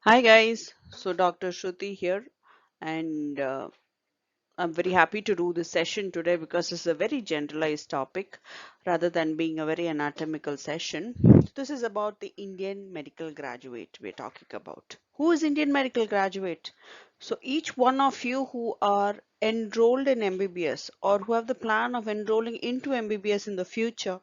Hi guys, so Dr. Shruti here, and I'm very happy to do this session today because it's a very generalized topic rather than being a very anatomical session. This is about the Indian medical graduate we're talking about. Who is Indian medical graduate? So each one of you who are enrolled in MBBS or who have the plan of enrolling into MBBS in the future,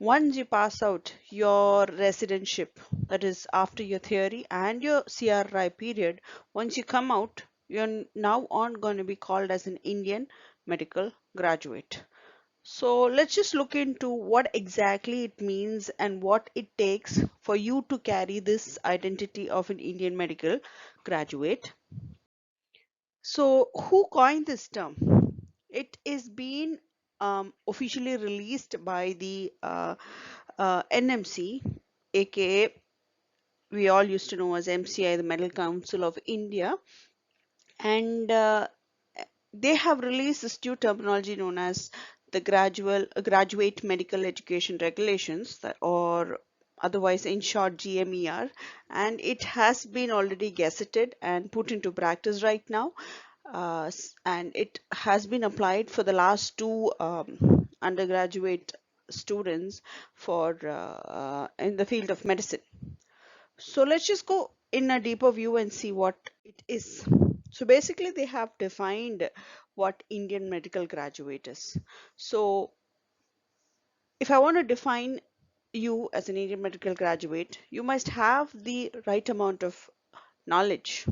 once you pass out your residentship, that is after your theory and your CRI period, once you come out, you're now on going to be called as an Indian medical graduate. So let's just look into what exactly it means and what it takes for you to carry this identity of an Indian medical graduate. So who coined this term? It is being officially released by the NMC, aka we all used to know as MCI, the Medical Council of India, and they have released this new terminology known as the graduate medical education regulations, or otherwise in short GMER, and it has been already gazetted and put into practice right now, and it has been applied for the last two undergraduate students for in the field of medicine. So let's just go in a deeper view and see what it is. So basically, they have defined what Indian medical graduate is. So if I want to define you as an Indian medical graduate, you must have the right amount of knowledge.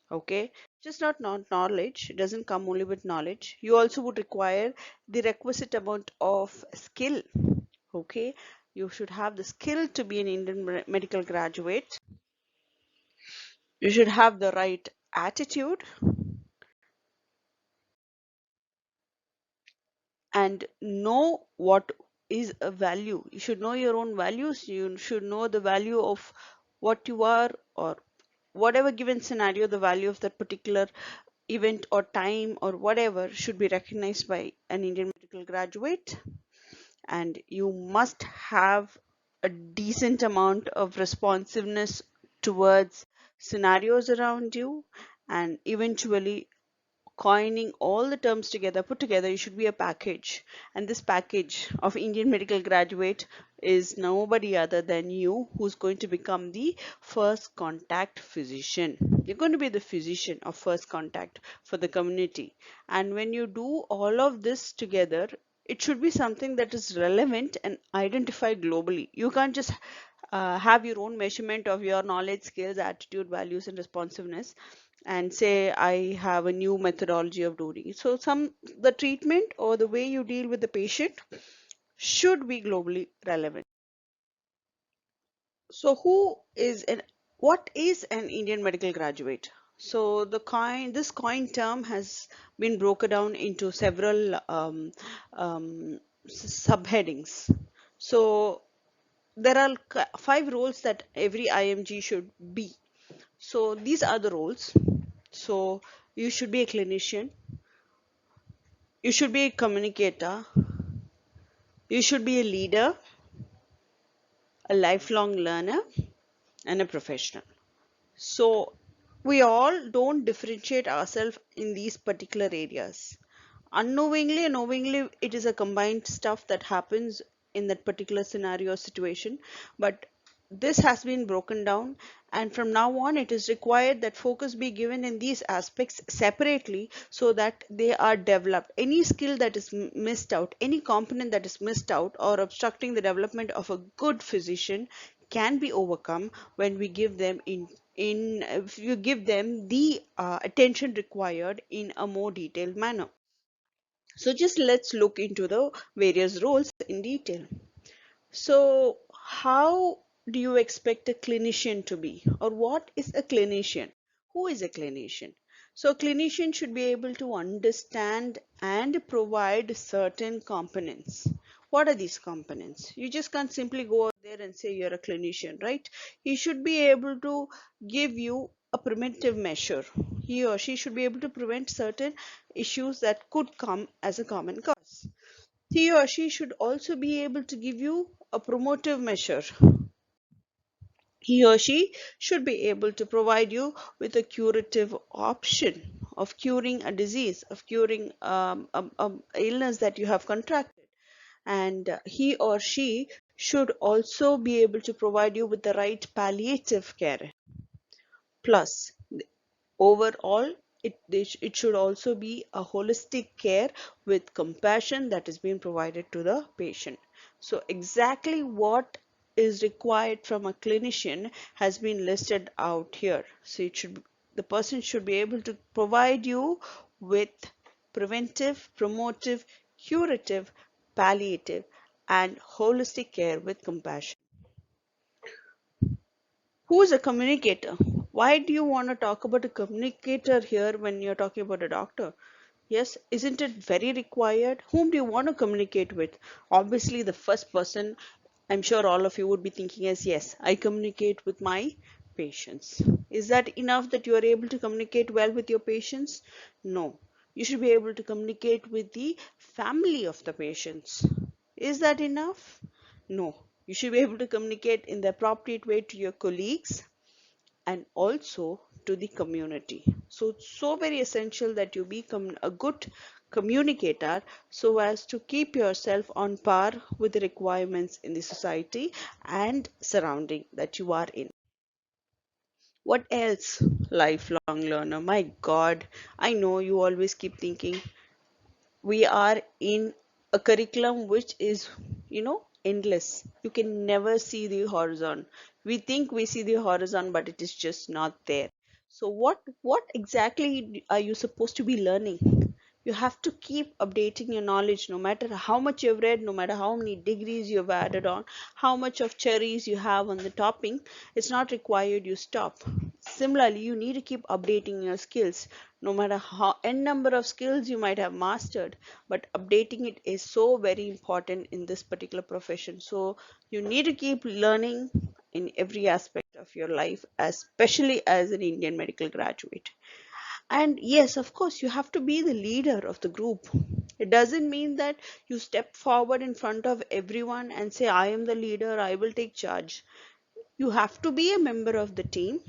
Okay, just not knowledge, it doesn't come only with knowledge. You also would require the requisite amount of skill. Okay, you should have the skill to be an Indian medical graduate. You should have the right attitude and know what is a value. You should know your own values. You should know the value of what you are, or whatever given scenario, the value of that particular event or time or whatever should be recognized by an Indian medical graduate. And you must have a decent amount of responsiveness towards scenarios around you, and eventually coining all the terms together, put together, you should be a package. And this package of Indian medical graduate is nobody other than you, who's going to become the first contact physician. You're going to be the physician of first contact for the community. And when you do all of this together, it should be something that is relevant and identified globally. You can't just have your own measurement of your knowledge, skills, attitude, values, and responsiveness and say I have a new methodology of doing it. So the treatment or the way you deal with the patient should be globally relevant. So what is an Indian medical graduate? So this coin term has been broken down into several subheadings. So there are five roles that every IMG should be. So these are the roles. So you should be a clinician, you should be a communicator, you should be a leader, a lifelong learner, and a professional. So we all don't differentiate ourselves in these particular areas. Unknowingly and knowingly, it is a combined stuff that happens in that particular scenario or situation. But this has been broken down, and from now on, it is required that focus be given in these aspects separately so that they are developed. Any skill that is missed out, any component that is missed out or obstructing the development of a good physician can be overcome when we give them in if you give them the attention required in a more detailed manner. So just let's look into the various roles in detail. So how do you expect a clinician to be, or what is a clinician? Who is a clinician? So a clinician should be able to understand and provide certain components. What are these components? You just can't simply go out there and say you're a clinician, right? He should be able to give you a primitive measure. He or she should be able to prevent certain issues that could come as a common cause. He or she should also be able to give you a promotive measure. He or she should be able to provide you with a curative option of curing a disease, of curing illness that you have contracted. And he or she should also be able to provide you with the right palliative care. Plus, overall, it should also be a holistic care with compassion that is being provided to the patient. So exactly what is required from a clinician has been listed out here. So the person should be able to provide you with preventive, promotive, curative, palliative, and holistic care with compassion. Who is a communicator? Why do you want to talk about a communicator here when you're talking about a doctor? Yes, isn't it very required? Whom do you want to communicate with? Obviously, the first person, I'm sure all of you would be thinking is, yes, I communicate with my patients. Is that enough that you are able to communicate well with your patients? No. You should be able to communicate with the family of the patients. Is that enough? No. You should be able to communicate in the appropriate way to your colleagues and also to the community. So it's so very essential that you become a good communicator so as to keep yourself on par with the requirements in the society and surrounding that you are in. What else? Lifelong learner. My God, I know you always keep thinking we are in a curriculum which is, endless. You can never see the horizon. We think we see the horizon, but it is just not there. So what exactly are you supposed to be learning? You have to keep updating your knowledge no matter how much you've read, no matter how many degrees you've added on, how much of cherries you have on the topping. It's not required you stop. Similarly, you need to keep updating your skills no matter how n number of skills you might have mastered, but updating it is so very important in this particular profession. So you need to keep learning in every aspect of your life, especially as an Indian medical graduate. And yes, of course, you have to be the leader of the group. It doesn't mean that you step forward in front of everyone and say, I am the leader, I will take charge. You have to be a member of the team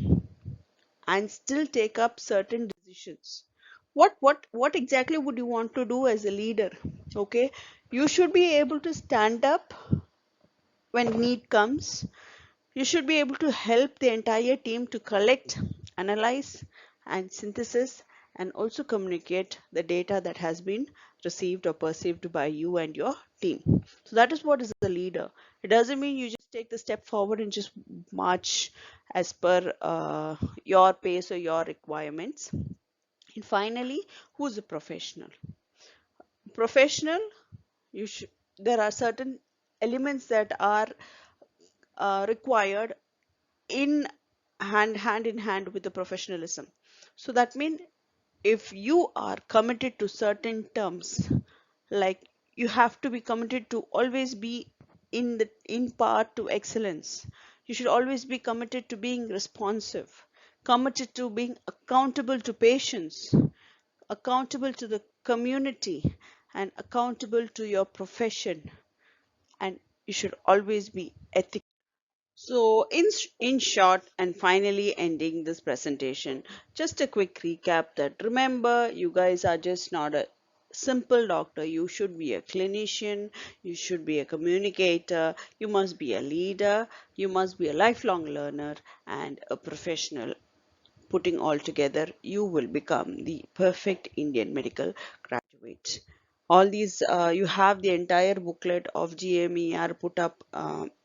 and still take up certain decisions. What exactly would you want to do as a leader? Okay, you should be able to stand up when need comes. You should be able to help the entire team to collect, analyze, and synthesis, and also communicate the data that has been received or perceived by you and your team. So that is what is a leader. It doesn't mean you just take the step forward and just march as per your pace or your requirements. And finally, who's a professional? Professional, you should. There are certain elements that are required in hand in hand with the professionalism. So that means if you are committed to certain terms, like you have to be committed to always be in part to excellence. You should always be committed to being responsive, committed to being accountable to patients, accountable to the community, and accountable to your profession. And you should always be ethical. So, in short, and finally ending this presentation, just a quick recap that remember, you guys are just not a simple doctor. You should be a clinician, you should be a communicator, you must be a leader, you must be a lifelong learner, and a professional. Putting all together, you will become the perfect Indian medical graduate. All these, you have the entire booklet of GMER put up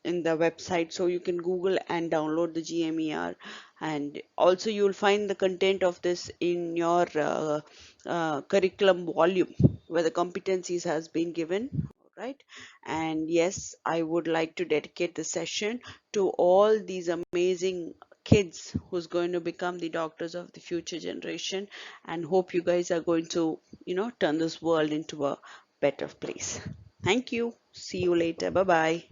in the website, so you can Google and download the GMER. And also, you will find the content of this in your curriculum volume where the competencies has been given. Right. And yes, I would like to dedicate the session to all these amazing kids who's going to become the doctors of the future generation, and hope you guys are going to turn this world into a better place. Thank you. See you later. Bye bye.